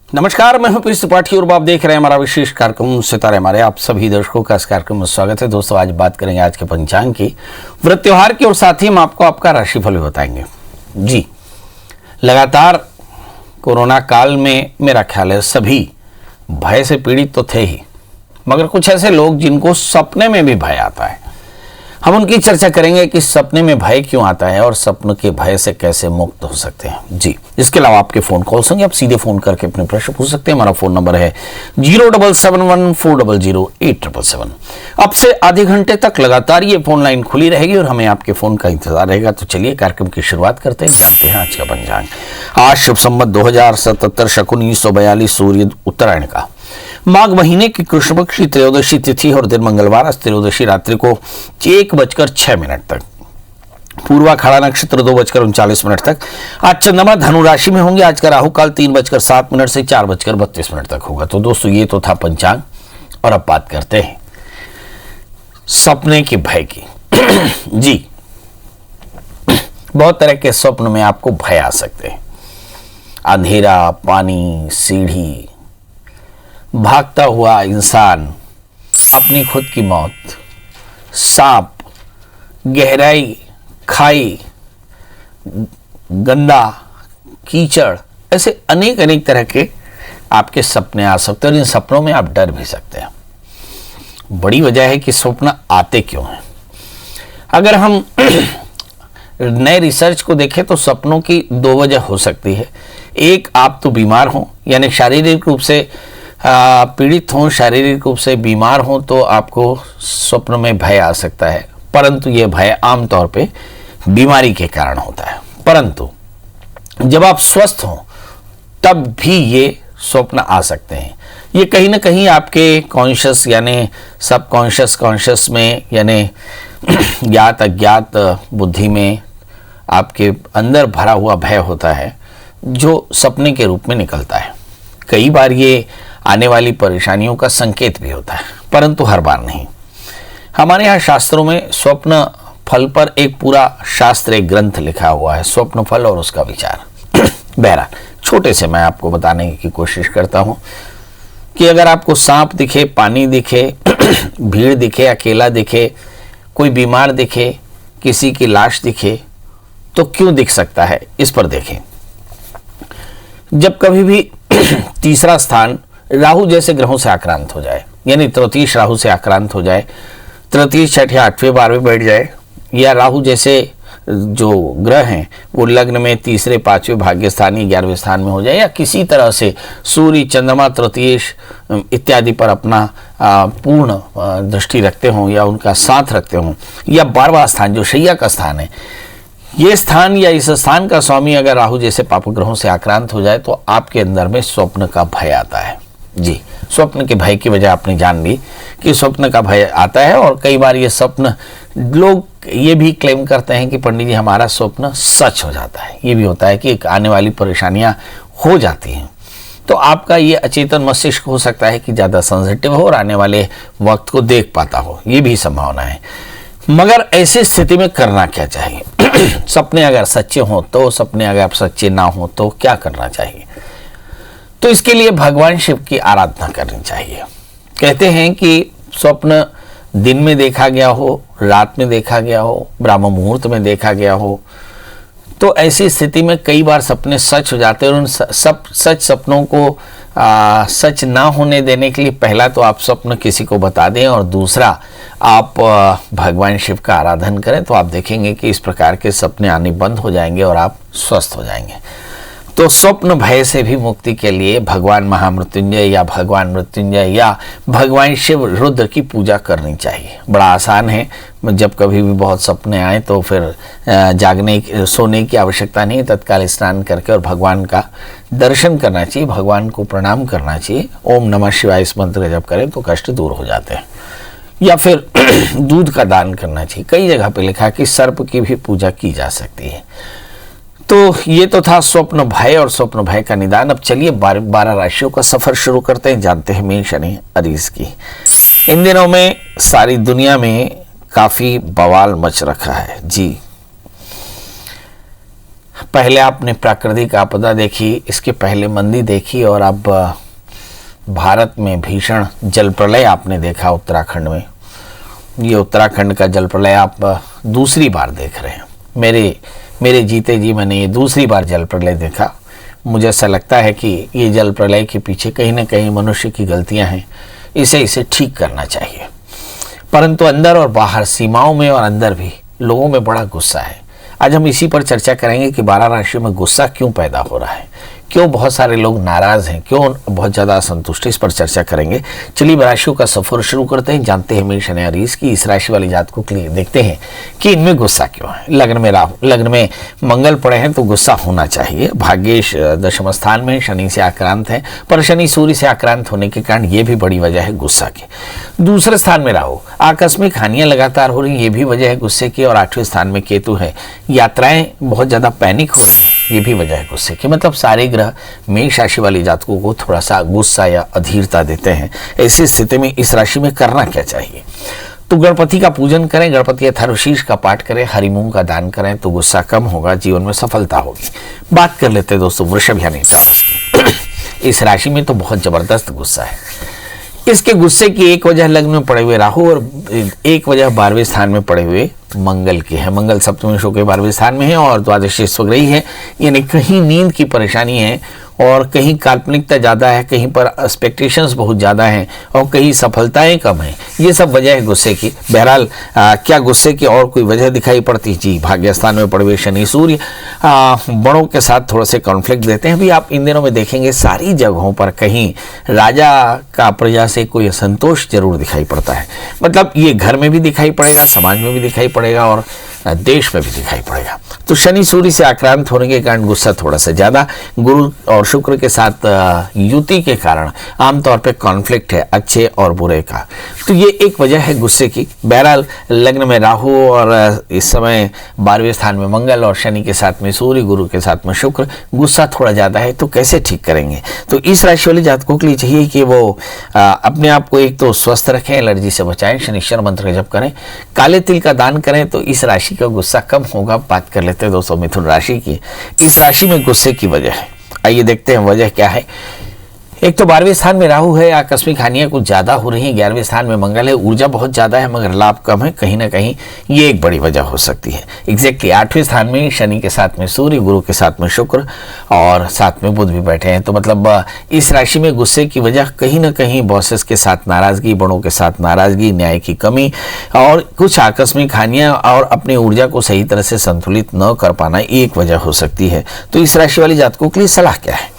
नमस्कार, मैं हूं पीयूष त्रिपाठी और आप देख रहे हैं हमारा विशेष कार्यक्रम सितारे हमारे। आप सभी दर्शकों का इस कार्यक्रम में स्वागत है। दोस्तों, आज बात करेंगे आज के पंचांग की, व्रत त्योहार की और साथ ही हम आपको आपका राशिफल भी बताएंगे। जी, लगातार कोरोना काल में मेरा ख्याल है सभी भय से पीड़ित तो थे ही, मगर कुछ ऐसे लोग जिनको सपने में भी भय आता है, हम उनकी चर्चा करेंगे कि सपने में भय क्यों आता है और सपने के भय से कैसे मुक्त हो सकते हैं। जी, इसके अलावा आपके फोन कॉल्स होंगे, आप सीधे फोन करके अपने प्रश्न पूछ सकते हैं। हमारा फोन नंबर है 07714008777। अब से आधे घंटे तक लगातार ये फोन लाइन खुली रहेगी और हमें आपके फोन का इंतजार रहेगा। तो चलिए कार्यक्रम की शुरुआत करते हैं, जानते हैं आज का पंचांग। आज शुभ संवत 2077 शकुन 1942 सूर्य उत्तरायण का माघ महीने की कृष्ण पक्ष की त्रयोदशी तिथि और दिन मंगलवार, त्रयोदशी रात्रि को 1:06 तक, पूर्वा खड़ा नक्षत्र 2:39 तक। आज चंद्रमा धनु राशि में होंगे। आज का राहु काल 3:07 से 4:32 तक होगा। तो दोस्तों, ये तो था पंचांग और अब बात करते हैं सपने के भय की। जी, बहुत तरह के स्वप्न में आपको भय आ सकते हैं। अंधेरा, पानी, सीढ़ी, भागता हुआ इंसान, अपनी खुद की मौत, सांप, गहराई, खाई, गंदा, कीचड़, ऐसे अनेक अनेक तरह के आपके सपने आ सकते हैं और इन सपनों में आप डर भी सकते हैं। बड़ी वजह है कि स्वप्न आते क्यों हैं। अगर हम नए रिसर्च को देखें तो सपनों की दो वजह हो सकती है। एक, आप तो बीमार हों, यानी शारीरिक रूप से पीड़ित हों, शारीरिक रूप से बीमार हों तो आपको स्वप्न में भय आ सकता है, परंतु यह भय आमतौर पे बीमारी के कारण होता है। परंतु जब आप स्वस्थ हों तब भी ये स्वप्न आ सकते हैं। ये कहीं ना कहीं आपके कॉन्शियस यानी सबकॉन्शियस, कॉन्शियस में यानी ज्ञात अज्ञात बुद्धि में आपके अंदर भरा हुआ भय होता है जो सपने के रूप में निकलता है। कई बार ये आने वाली परेशानियों का संकेत भी होता है, परंतु हर बार नहीं। हमारे यहाँ शास्त्रों में स्वप्न फल पर एक पूरा शास्त्र, एक ग्रंथ लिखा हुआ है, स्वप्न फल और उसका विचार। बहरहाल, छोटे से मैं आपको बताने की कोशिश करता हूँ कि अगर आपको सांप दिखे, पानी दिखे, भीड़ दिखे, अकेला दिखे, कोई बीमार दिखे, किसी की लाश दिखे, तो क्यों दिख सकता है, इस पर देखें। जब कभी भी तीसरा स्थान राहु जैसे ग्रहों से आक्रांत हो जाए, यानी तृतीय राहु से आक्रांत हो जाए, तृतीय, छठे, 8वें, 12वें बैठ जाए, या राहु जैसे जो ग्रह हैं वो लग्न में तीसरे, 5वें भाग्य स्थान, 11वें स्थान में हो जाए, या किसी तरह से सूर्य, चंद्रमा, तृतीय इत्यादि पर अपना पूर्ण दृष्टि रखते हों या उनका साथ रखते हों, या 12वां स्थान जो शैया का स्थान है, ये स्थान या इस स्थान का स्वामी अगर राहु जैसे पाप ग्रहों से आक्रांत हो जाए तो आपके अंदर में स्वप्न का भय आता है। जी, स्वप्न के भय की वजह आपने जान ली कि स्वप्न का भय आता है। और कई बार ये स्वप्न, लोग ये भी क्लेम करते हैं कि पंडित जी हमारा स्वप्न सच हो जाता है। ये भी होता है कि आने वाली परेशानियां हो जाती हैं, तो आपका ये अचेतन मस्तिष्क हो सकता है कि ज़्यादा सेंसिटिव हो और आने वाले वक्त को देख पाता हो, ये भी संभावना है। मगर ऐसी स्थिति में करना क्या चाहिए? सपने अगर सच्चे हों तो, सपने अगर सच्चे ना हो तो क्या करना चाहिए? तो इसके लिए भगवान शिव की आराधना करनी चाहिए। कहते हैं कि स्वप्न दिन में देखा गया हो, रात में देखा गया हो, ब्राह्म मुहूर्त में देखा गया हो, तो ऐसी स्थिति में कई बार सपने सच हो जाते हैं। और उन सच सपनों को सच ना होने देने के लिए पहला तो आप स्वप्न किसी को बता दें और दूसरा आप भगवान शिव का आराधन करें, तो आप देखेंगे कि इस प्रकार के सपने आने बंद हो जाएंगे और आप स्वस्थ हो जाएंगे। तो स्वप्न भय से भी मुक्ति के लिए भगवान महामृत्युंजय या भगवान मृत्युंजय या भगवान शिव रुद्र की पूजा करनी चाहिए। बड़ा आसान है। जब कभी भी बहुत सपने आए तो फिर सोने की आवश्यकता नहीं, तत्काल स्नान करके और भगवान का दर्शन करना चाहिए, भगवान को प्रणाम करना चाहिए। ओम नमः शिवाय इस मंत्र का जप करें तो कष्ट दूर हो जाते हैं। या फिर दूध का दान करना चाहिए। कई जगह पे लिखा है कि सर्प की भी पूजा की जा सकती है। तो ये तो था स्वप्न भय और स्वप्न भय का निदान। अब चलिए 12 राशियों का सफर शुरू करते हैं, जानते हैं मेष यानी अरीस की। इन दिनों में सारी दुनिया में काफी बवाल मच रखा है। जी, पहले आपने प्राकृतिक आपदा देखी, इसके पहले मंदी देखी, और अब भारत में भीषण जल प्रलय आपने देखा उत्तराखंड में। ये उत्तराखंड का जल प्रलय आप दूसरी बार देख रहे हैं। मेरे जीते जी मैंने ये दूसरी बार जल प्रलय देखा। मुझे ऐसा लगता है कि ये जल प्रलय के पीछे कहीं ना कहीं मनुष्य की गलतियां हैं, इसे ठीक करना चाहिए। परंतु अंदर और बाहर, सीमाओं में और अंदर भी लोगों में बड़ा गुस्सा है। आज हम इसी पर चर्चा करेंगे कि 12 राशियों में गुस्सा क्यों पैदा हो रहा है, क्यों बहुत सारे लोग नाराज हैं, क्यों बहुत ज़्यादा असंतुष्ट, इस पर चर्चा करेंगे। चलिए राशियों का सफर शुरू करते हैं, जानते हैं मेष और अरीस की इस राशि वाली जातकों के लिए, देखते हैं कि इनमें गुस्सा क्यों है। लग्न में मंगल पड़े हैं तो गुस्सा होना चाहिए। भाग्येश दशम स्थान में शनि से आक्रांत है, पर शनि सूर्य से आक्रांत होने के कारण ये भी बड़ी वजह है गुस्सा की। दूसरे स्थान में राहु, आकस्मिक हानियां लगातार हो रही, ये भी वजह है गुस्से की। और 8वें स्थान में केतु है, यात्राएं बहुत ज़्यादा पैनिक हो रही हैं, ये भी वजह है गुस्से की। मतलब सारे ग्रह मेष राशि वाली जातकों को थोड़ा सा गुस्सा या अधीरता देते हैं। ऐसी स्थिति में इस राशि में करना क्या चाहिए? तो गणपति का पूजन करें, गणपति अथर्वशीर्ष का पाठ करें, हरि मूंग का दान करें तो गुस्सा कम होगा, जीवन में सफलता होगी। बात कर लेते हैं दोस्तों वृषभ यानी टॉरस की। इस राशि में तो बहुत जबरदस्त गुस्सा है। इसके गुस्से की एक वजह लग्न में पड़े हुए राहु और एक वजह 12वें स्थान में पड़े हुए मंगल की है। मंगल सप्तमी शो के 12वें स्थान में है और द्वादशी स्वग्रही है, यानी कहीं नींद की परेशानी है और कहीं काल्पनिकता ज़्यादा है, कहीं पर एक्सपेक्टेशंस बहुत ज़्यादा हैं और कहीं सफलताएं कम हैं। ये सब वजह है गुस्से की। बहरहाल क्या गुस्से की और कोई वजह दिखाई पड़ती? जी, भाग्य स्थान में पड़े हुए शनि सूर्य बड़ों के साथ थोड़ा से कॉन्फ्लिक्ट देते हैं। अभी आप इन दिनों में देखेंगे सारी जगहों पर कहीं राजा का प्रजा से कोई असंतोष जरूर दिखाई पड़ता है। मतलब ये घर में भी दिखाई पड़ेगा, समाज में भी दिखाई पड़ेगा और देश में भी दिखाई पड़ेगा। तो शनि सूर्य से आक्रांत होने के कारण गुस्सा थोड़ा सा ज़्यादा। गुरु और शुक्र के साथ युति के कारण आमतौर पे कॉन्फ्लिक्ट है अच्छे और बुरे का, तो ये एक वजह है गुस्से की। बहरहाल लग्न में राहु और इस समय 12वें स्थान में मंगल और शनि के साथ में सूर्य, गुरु के साथ में शुक्र, गुस्सा थोड़ा ज़्यादा है। तो कैसे ठीक करेंगे? तो इस राशि वाले जातकों के लिए चाहिए कि वो अपने आप को एक तो स्वस्थ रखें, एलर्जी से बचाएं, शनिश्चर मंत्र का जप करें, काले तिल का दान करें तो इस राशि का गुस्सा कम होगा। बात कर लेते हैं दोस्तों मिथुन राशि की। इस राशि में गुस्से की वजह है, आइए देखते हैं वजह क्या है। एक तो 12वें स्थान में राहु है, आकस्मिक हानियां कुछ ज्यादा हो रही हैं। 11वें स्थान में मंगल है, ऊर्जा बहुत ज्यादा है मगर लाभ कम है। कहीं ना कहीं ये एक बड़ी वजह हो सकती है। एग्जैक्टली 8वें स्थान में शनि के साथ में सूर्य, गुरु के साथ में शुक्र और साथ में बुध भी बैठे हैं। तो मतलब इस राशि में गुस्से की वजह कहीं ना कहीं बॉसेस के साथ नाराजगी, बड़ों के साथ नाराजगी, न्याय की कमी और कुछ आकस्मिक हानियां और अपनी ऊर्जा को सही तरह से संतुलित न कर पाना एक वजह हो सकती है। तो इस राशि वाली जातकों के लिए सलाह क्या है?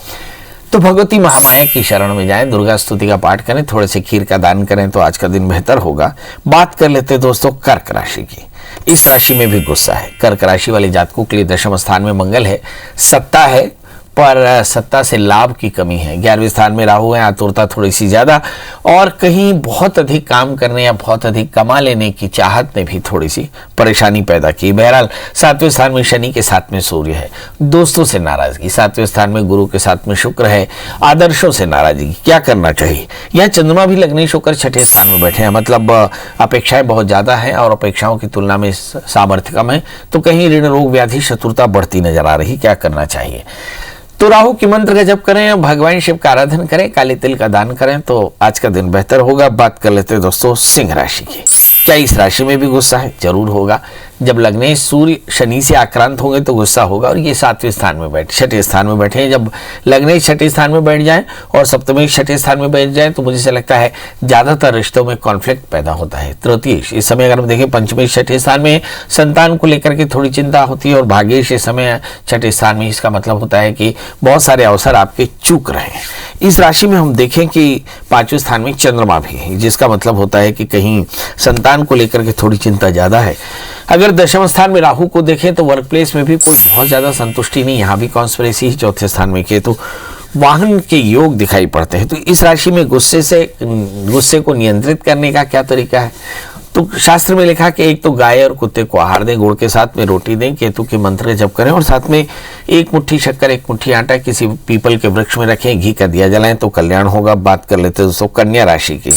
तो भगवती महामाया की शरण में जाएं, दुर्गा स्तुति का पाठ करें, थोड़े से खीर का दान करें तो आज का दिन बेहतर होगा। बात कर लेते हैं दोस्तों कर्क राशि की। इस राशि में भी गुस्सा है। कर्क राशि वाले जातकों के लिए दशम स्थान में मंगल है, सत्ता है पर सत्ता से लाभ की कमी है। 11वें स्थान में राहु है, आतुरता थोड़ी सी ज्यादा और कहीं बहुत अधिक काम करने या बहुत अधिक कमा लेने की चाहत ने भी थोड़ी सी परेशानी पैदा की। बहरहाल 7वें स्थान में शनि के साथ में सूर्य है, दोस्तों से नाराजगी। 7वें स्थान में गुरु के साथ में शुक्र है, आदर्शों से नाराजगी। क्या करना चाहिए? यहाँ चंद्रमा भी लग्नेश होकर 6ठे स्थान में बैठे हैं, मतलब अपेक्षाएं बहुत ज्यादा है और अपेक्षाओं की तुलना में सामर्थ्य कम है। तो कहीं ऋण, रोग, व्याधि, शत्रुता बढ़ती नजर आ रही। क्या करना चाहिए? तो राहु के मंत्र का जप करें, भगवान शिव का आराधन करें, काले तिल का दान करें तो आज का दिन बेहतर होगा। बात कर लेते हैं दोस्तों सिंह राशि की। क्या इस राशि में भी गुस्सा है? जरूर होगा। जब लग्नेश सूर्य शनि से आक्रांत होंगे तो गुस्सा होगा और ये 7वें स्थान में बैठे, 6ठे स्थान में बैठे हैं। जब लग्नेश 6ठे स्थान में बैठ जाए और सप्तमी 6ठे स्थान में बैठ जाए तो मुझे से लगता है ज्यादातर रिश्तों में कॉन्फ्लिक्ट पैदा होता है। तृतीय इस समय अगर हम देखें पंचमी 6ठे स्थान में संतान को लेकर के थोड़ी चिंता होती है और भाग्येश इस समय 6ठे स्थान में, इसका मतलब होता है कि बहुत सारे अवसर आपके चूक रहे हैं। इस राशि में हम देखें कि 5वें स्थान में चंद्रमा भी है, जिसका मतलब होता है कि कहीं संतान को लेकर के थोड़ी चिंता ज्यादा है। अगर दशम स्थान में राहु को देखें तो वर्क प्लेस में भी कोई बहुत ज्यादा संतुष्टि नहीं, यहाँ भी कॉन्स्पिरेसी। 4थे स्थान में केतु, वाहन के योग दिखाई पड़ते हैं। तो इस राशि में गुस्से को नियंत्रित करने का क्या तरीका है? तो शास्त्र में लिखा कि एक तो गाय और कुत्ते को आहार दें, गुड़ के साथ में रोटी दें, केतु के मंत्र जप करें और साथ में एक मुट्ठी शक्कर, एक मुट्ठी आटा किसी पीपल के वृक्ष में रखें, घी का दिया जलाएं तो कल्याण होगा। बात कर लेते हैं दोस्तों कन्या राशि की।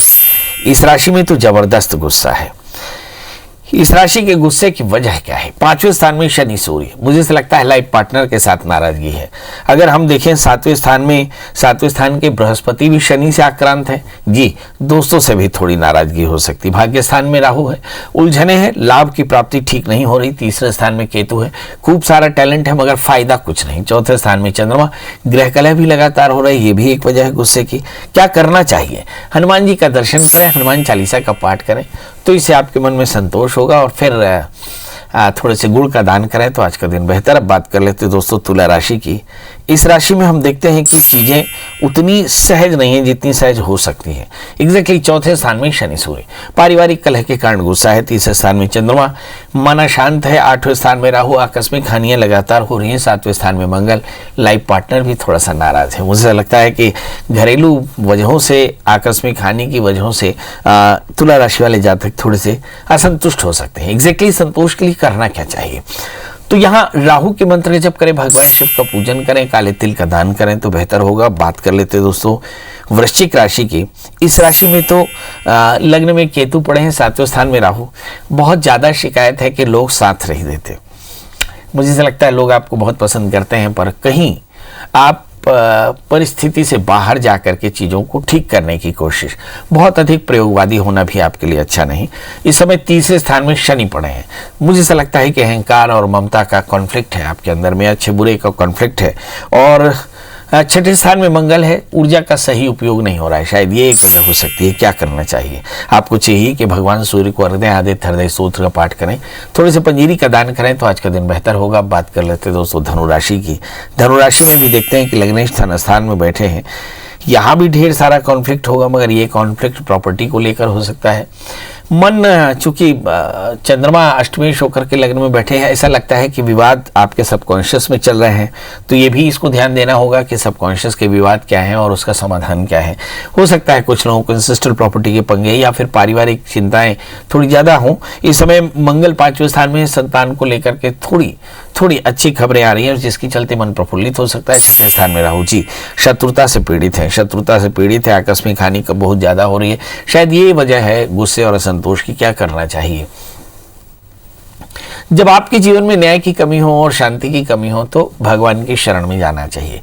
इस राशि में तो जबरदस्त गुस्सा है। इस राशि के गुस्से की वजह क्या है? 5वें स्थान में शनि सूर्य, मुझे से लगता है लाइफ पार्टनर के साथ नाराजगी है। अगर हम देखें 7वें स्थान के बृहस्पति भी शनि से आक्रांत है जी, दोस्तों से भी थोड़ी नाराजगी हो सकती। भाग्य स्थान में राहु है, उलझने हैं, लाभ की प्राप्ति ठीक नहीं हो रही। तीसरे स्थान में केतु है, खूब सारा टैलेंट है मगर फायदा कुछ नहीं। चौथे स्थान में चंद्रमा, ग्रह कलह भी लगातार हो रहे, ये भी एक वजह है गुस्से की। क्या करना चाहिए? हनुमान जी का दर्शन करें, हनुमान चालीसा का पाठ करें तो इससे आपके मन में संतोष होगा, और फिर थोड़े से गुड़ का दान करें तो आज का दिन बेहतर। अब बात कर लेते हैं दोस्तों तुला राशि की। इस राशि में हम देखते हैं कि चीज़ें उतनी सहज नहीं है जितनी सहज हो सकती है। एग्जैक्टली चौथे स्थान में शनि सूर्य, पारिवारिक कलह के कारण गुस्सा है। तीसरे स्थान में चंद्रमा, माना शांत है। 8वें स्थान में राहु, आकस्मिक हानियां लगातार हो रही हैं। 7वें स्थान में मंगल, लाइफ पार्टनर भी थोड़ा सा नाराज है। मुझे लगता है कि घरेलू वजहों से, आकस्मिक हानि की वजहों से तुला राशि वाले जातक थोड़े से असंतुष्ट हो सकते हैं। एग्जैक्टली संतोष के लिए करना क्या चाहिए? तो यहाँ राहु के मंत्र जप करें, भगवान शिव का पूजन करें, काले तिल का दान करें तो बेहतर होगा। बात कर लेते हैं दोस्तों वृश्चिक राशि की। इस राशि में तो लग्न में केतु पड़े हैं, 7वें स्थान में राहु। बहुत ज़्यादा शिकायत है कि लोग साथ नहीं देते। मुझे ऐसा लगता है लोग आपको बहुत पसंद करते हैं, पर कहीं आप परिस्थिति से बाहर जाकर के चीज़ों को ठीक करने की कोशिश, बहुत अधिक प्रयोगवादी होना भी आपके लिए अच्छा नहीं। इस समय तीसरे स्थान में शनि पड़े हैं। मुझे ऐसा लगता है कि अहंकार और ममता का कॉन्फ्लिक्ट है आपके अंदर में, अच्छे बुरे का कॉन्फ्लिक्ट है। और 6ठे स्थान में मंगल है, ऊर्जा का सही उपयोग नहीं हो रहा है, शायद ये एक वजह हो सकती है। क्या करना चाहिए? आपको चाहिए कि भगवान सूर्य को अर्घ्य आदित्य हृदय स्तोत्र का पाठ करें, थोड़े से पंजीरी का दान करें तो आज का दिन बेहतर होगा। बात कर लेते हैं दोस्तों धनु राशि की। धनु राशि में भी देखते हैं कि लग्नेश धन स्थान में बैठे हैं, यहाँ भी ढेर सारा कॉन्फ्लिक्ट होगा, मगर ये कॉन्फ्लिक्ट प्रॉपर्टी को लेकर हो सकता है। मन, चूंकि चंद्रमा अष्टमेश होकर के लग्न में बैठे हैं, ऐसा लगता है कि विवाद आपके सबकॉन्शियस में चल रहे हैं, तो ये भी इसको ध्यान देना होगा कि सबकॉन्शियस के विवाद क्या है और उसका समाधान क्या है। हो सकता है कुछ लोगों को इंसेस्टल प्रॉपर्टी के पंगे या फिर पारिवारिक चिंताएं थोड़ी ज़्यादा हों। इस समय मंगल 5वें स्थान में संतान को लेकर के थोड़ी अच्छी खबरें आ रही हैं, जिसकी चलते मन प्रफुल्लित हो सकता है। 6ठे स्थान में राहु जी, शत्रुता से पीड़ित है, आकस्मिक हानि का बहुत ज़्यादा हो रही है, शायद ये वजह है गुस्से और असंतोष की। क्या करना चाहिए? जब आपके जीवन में न्याय की कमी हो और शांति की कमी हो तो भगवान की शरण में जाना चाहिए।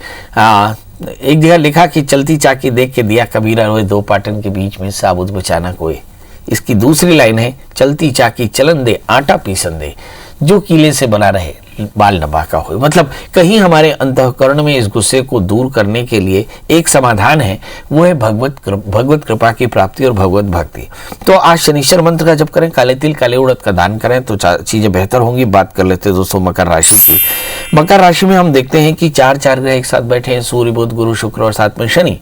एक जगह लिखा कि चलती चाकी देख के दिया कबीरा रोए, दो पाटन के बीच में साबुत बचाना कोई। इसकी दूसरी लाइन है, चलती चाकी चलन दे, आटा पीसन दे, जो कीले से बना रहे बाल नबा का हो। मतलब कहीं हमारे अंतःकरण में इस गुस्से को दूर करने के लिए एक समाधान है, वो है भगवत कृपा की प्राप्ति और भगवत भक्ति। तो आज शनिश्चर मंत्र का जप करें, काले तिल काले उड़द का दान करें तो चीजें बेहतर होंगी। बात कर लेते हैं दोस्तों मकर राशि की। मकर राशि में हम देखते हैं कि 4 ग्रह एक साथ बैठे हैं, सूर्य बुध गुरु शुक्र और साथ में शनि।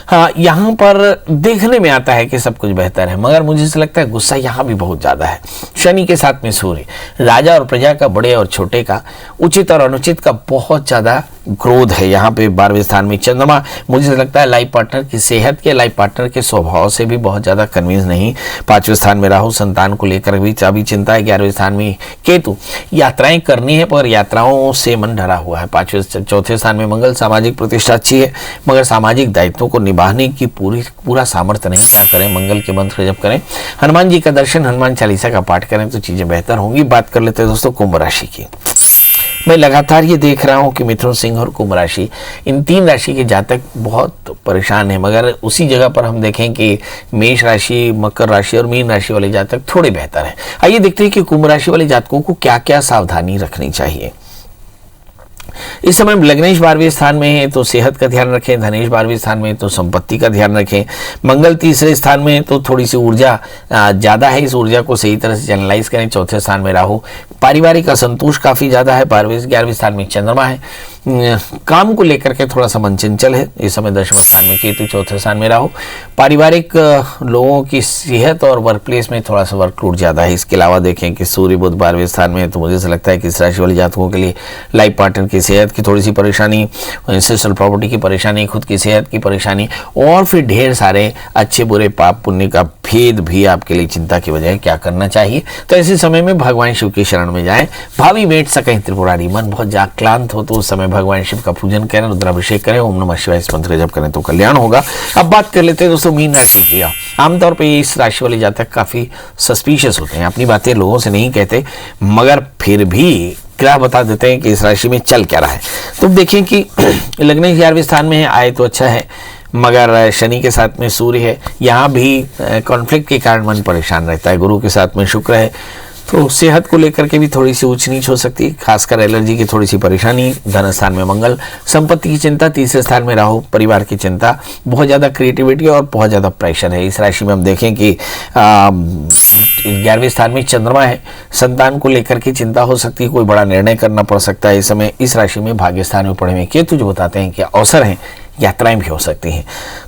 हाँ, यहाँ पर देखने में आता है कि सब कुछ बेहतर है, मगर मुझे ऐसा लगता है गुस्सा यहाँ भी बहुत ज्यादा है। शनि के साथ में सूर्य, राजा और प्रजा का, बड़े और छोटे का, उचित और अनुचित का बहुत ज्यादा क्रोध है। यहाँ पे 12वें स्थान में चंद्रमा, मुझे लगता है लाइफ पार्टनर की सेहत के, लाइफ पार्टनर के स्वभाव से भी बहुत ज्यादा कन्विंस नहीं। 5वें स्थान में राहु, संतान को लेकर भी अभी चिंता है। 11वें स्थान में केतु, यात्राएं करनी है पर यात्राओं से मन डरा हुआ है। 4थे स्थान में मंगल, सामाजिक प्रतिष्ठा अच्छी है मगर सामाजिक दायित्वों को निभाने की पूरा सामर्थ्य नहीं। क्या करें? मंगल के मंत्र जप करें, हनुमान जी का दर्शन, हनुमान चालीसा का पाठ करें तो चीजें बेहतर होंगी। बात कर लेते हैं दोस्तों कुंभ राशि की। मैं लगातार ये देख रहा हूँ कि मिथुन, सिंह और कुंभ राशि, इन 3 राशि के जातक बहुत परेशान हैं, मगर उसी जगह पर हम देखें कि मेष राशि, मकर राशि और मीन राशि वाले जातक थोड़े बेहतर हैं। आइए देखते हैं कि कुंभ राशि वाले जातकों को क्या क्या सावधानी रखनी चाहिए। इस समय लग्नेश 12वें स्थान में है तो सेहत का ध्यान रखें, धनेश 12वें स्थान में तो संपत्ति का ध्यान रखें, मंगल तीसरे स्थान में तो थोड़ी सी ऊर्जा ज़्यादा है, इस ऊर्जा को सही तरह से चैनलाइज करें। 4थे स्थान में राहु, पारिवारिक असंतोष काफ़ी ज़्यादा है। 11वें स्थान में चंद्रमा है, काम को लेकर के थोड़ा सा मन चंचल है। इस समय 10वें स्थान में केतु, 4थे स्थान में राहु, पारिवारिक लोगों की सेहत और वर्क प्लेस में थोड़ा सा वर्कलोड ज़्यादा है। इसके अलावा देखें कि सूर्य बुध 12वें स्थान में है तो मुझे ऐसा लगता है कि इस राशि वाले जातकों के लिए लाइफ पार्टनर की सेहत की थोड़ी सी परेशानी, इंसेस्टल प्रॉपर्टी की परेशानी, खुद की सेहत की परेशानी और फिर ढेर सारे अच्छे बुरे पाप पुण्य का भेद भी आपके लिए चिंता की वजह है। क्या करना चाहिए? तो ऐसे समय में भगवान शिव की शरण में जाएं। भावी भेंट सकहीं त्रिपुरारी, मन बहुत जाक्लांत हो तो उस समय भगवान शिव का पूजन करें, रुद्राभिषेक करें, ओम नमः शिवाय इस मंत्र का जप करें तो कल्याण होगा। अब बात कर लेते हैं दोस्तों मीन राशि की। आमतौर पर इस राशि वाले जातक काफी सस्पिशियस होते हैं, अपनी बातें लोगों से नहीं कहते, मगर फिर भी ग्रह बता देते हैं कि इस राशि में चल क्या रहा है। तो देखिए कि लग्न 11वें स्थान में है, आए तो अच्छा है, मगर शनि के साथ में सूर्य है, यहाँ भी कॉन्फ्लिक्ट के कारण मन परेशान रहता है। गुरु के साथ में शुक्र है, तो सेहत को लेकर के भी थोड़ी सी ऊंच नीच हो सकती है, खासकर एलर्जी की थोड़ी सी परेशानी। धन स्थान में मंगल, संपत्ति की चिंता, तीसरे स्थान में राहु, परिवार की चिंता, बहुत ज़्यादा क्रिएटिविटी और बहुत ज़्यादा प्रेशर है। इस राशि में हम देखें कि 11वें स्थान में चंद्रमा है, संतान को लेकर के चिंता हो सकती है, कोई बड़ा निर्णय करना पड़ सकता है इस समय। इस राशि में भाग्य स्थान में पड़े हुए केतु जो बताते हैं कि अवसर हैं, यात्राएं भी हो सकती हैं,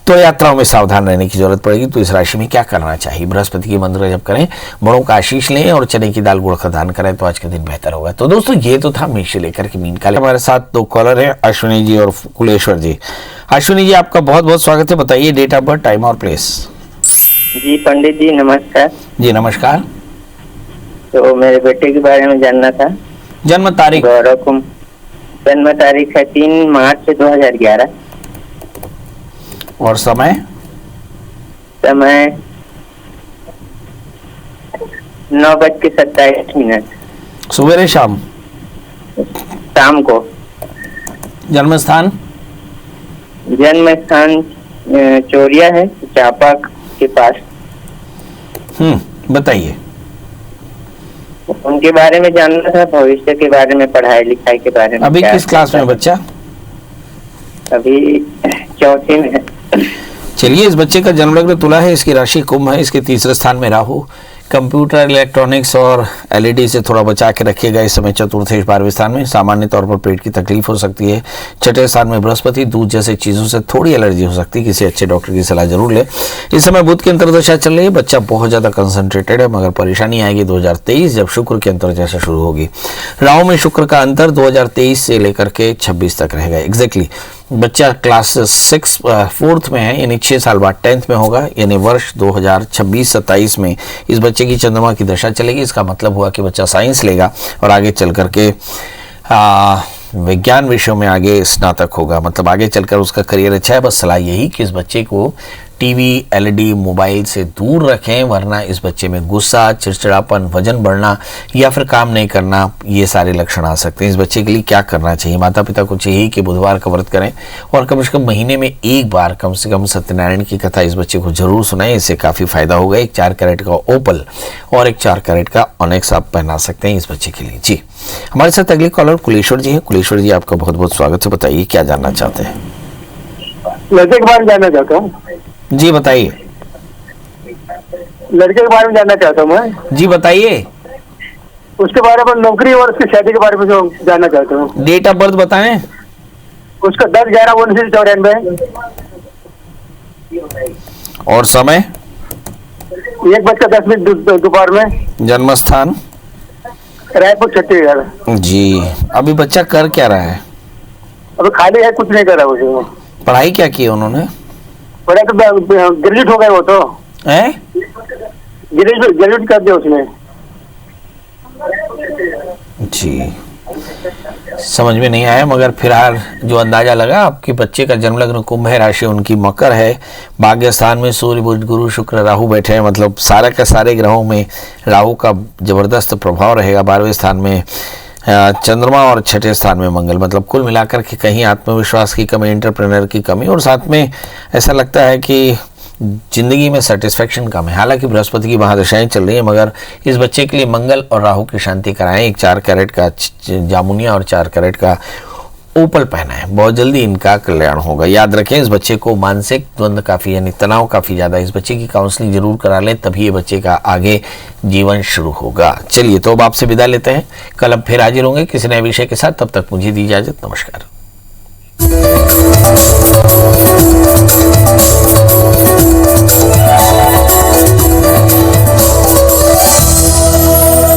तो यात्राओं में सावधान रहने की जरूरत पड़ेगी। तो इस राशि में क्या करना चाहिए? बृहस्पति के मंत्र जप करें, बड़ों का आशीष लें और चने की दाल गुड़ का दान करें तो आज का दिन बेहतर होगा। तो दोस्तों ये तो था मेष से लेकर के मीन का। हमारे साथ 2 कॉलर हैं, अश्विनी जी और कुलेश्वर जी। अश्विनी जी आपका बहुत बहुत स्वागत है, बताइए डेट ऑफ बर्थ, टाइम और प्लेस। जी पंडित जी नमस्कार। जी नमस्कार। तो मेरे बेटे के बारे में जानना था। जन्म तारीख? गौरव कुमार। जन्म तारीख है 3 मार्च 2011। और समय? समय 9:27। सवेरे शाम? शाम को। जन्म स्थान? जन्म स्थान चोरिया है, चापा के पास। बताइए। उनके बारे में जानना था, भविष्य के बारे में, पढ़ाई लिखाई के बारे में। अभी किस क्लास में बच्चा? अभी 4वीं में है। चलिए, इस बच्चे का जन्म लग्न तुला है, इसकी राशि कुंभ है, इसके तीसरे स्थान में राहु। कंप्यूटर, इलेक्ट्रॉनिक्स और एलईडी से थोड़ा बचा के रखिएगा। इस समय चतुर्थ 12वें स्थान में, सामान्य तौर पर पेट की तकलीफ हो सकती है। छठे स्थान में बृहस्पति, दूध जैसे चीज़ों से थोड़ी एलर्जी हो सकती है, किसी अच्छे डॉक्टर की सलाह जरूर ले। इस समय बुध की अंतर्दशा चल रही है, बच्चा बहुत ज़्यादा कंसंट्रेटेड है, मगर परेशानी आएगी 2023 जब शुक्र की अंतर्दशा शुरू होगी। राहु में शुक्र का अंतर 2023 से लेकर के 26 तक रहेगा। एग्जैक्टली बच्चा क्लास 4th में है, यानी 6 साल बाद 10th में होगा, यानी वर्ष 2026-27 में इस बच्चे की चंद्रमा की दशा चलेगी। इसका मतलब हुआ कि बच्चा साइंस लेगा और आगे चल करके विज्ञान विषयों में आगे स्नातक होगा, मतलब आगे चलकर उसका करियर अच्छा है। बस सलाह यही कि इस बच्चे को टीवी, एलईडी, मोबाइल से दूर रखें, वरना इस बच्चे में गुस्सा, चिड़चिड़ापन, वजन बढ़ना या फिर काम नहीं करना, ये सारे लक्षण आ सकते हैं। इस बच्चे के लिए क्या करना चाहिए? माता पिता को चाहिए कि बुधवार का व्रत करें और कम से कम महीने में एक बार कम से कम सत्यनारायण की कथा इस बच्चे को जरूर सुनाएं, इससे काफ़ी फायदा होगा। एक 4 कैरेट का ओपल और एक 4 कैरेट का ऑनेक्स आप पहना सकते हैं इस बच्चे के लिए। जी, हमारे साथ अगले कॉलर कुलेश्वर जी हैं। कुलेश्वर जी आपका बहुत बहुत स्वागत है, बताइए क्या जानना चाहते हैं? लड़के के बारे में जानना चाहता हूँ। जी बताइए। लड़के के बारे में जानना चाहता हूँ मैं। जी बताइए। उसके बारे में, नौकरी और उसकी शादी के बारे में जो जानना चाहता हूँ। डेट ऑफ बर्थ बताएं। उसका 10/11/1994। और समय? 1:10 दोपहर में। जन्म स्थान? रायपुर, छत्तीसगढ़। जी, अभी बच्चा कर क्या रहा है? अभी खाली है, कुछ नहीं कर रहा उसे। पढ़ाई क्या की उन्होंने? पढ़ाई तो ग्रेजुएट हो गए वो तो है, ग्रेजुएट कर दिया उसने। जी, समझ में नहीं आया, मगर फिलहाल जो अंदाजा लगा आपके बच्चे का जन्म लग्न कुंभ है, राशि उनकी मकर है, भाग्य स्थान में सूर्य, बुध, गुरु, शुक्र, राहु बैठे हैं, मतलब सारे के सारे ग्रहों में राहु का जबरदस्त प्रभाव रहेगा। 12वें स्थान में चंद्रमा और 6ठे स्थान में मंगल, मतलब कुल मिलाकर के कहीं आत्मविश्वास की कमी, एंटरप्रेन्योर की कमी, और साथ में ऐसा लगता है कि जिंदगी में सेटिस्फेक्शन कम है। हालांकि बृहस्पति की महादशाएं चल रही है, मगर इस बच्चे के लिए मंगल और राहु की शांति कराएं। एक 4 कैरेट का जामुनिया और 4 कैरेट का ओपल पहना है, बहुत जल्दी इनका कल्याण होगा। याद रखें, इस बच्चे को मानसिक द्वंद काफ़ी, यानी तनाव काफ़ी ज़्यादा, इस बच्चे की काउंसलिंग जरूर करा लें, तभी ये बच्चे का आगे जीवन शुरू होगा। चलिए, तो अब आपसे विदा लेते हैं, कल अब फिर हाजिर होंगे किसी नए विषय के साथ। तब तक मुझे दी इजाज़त, नमस्कार।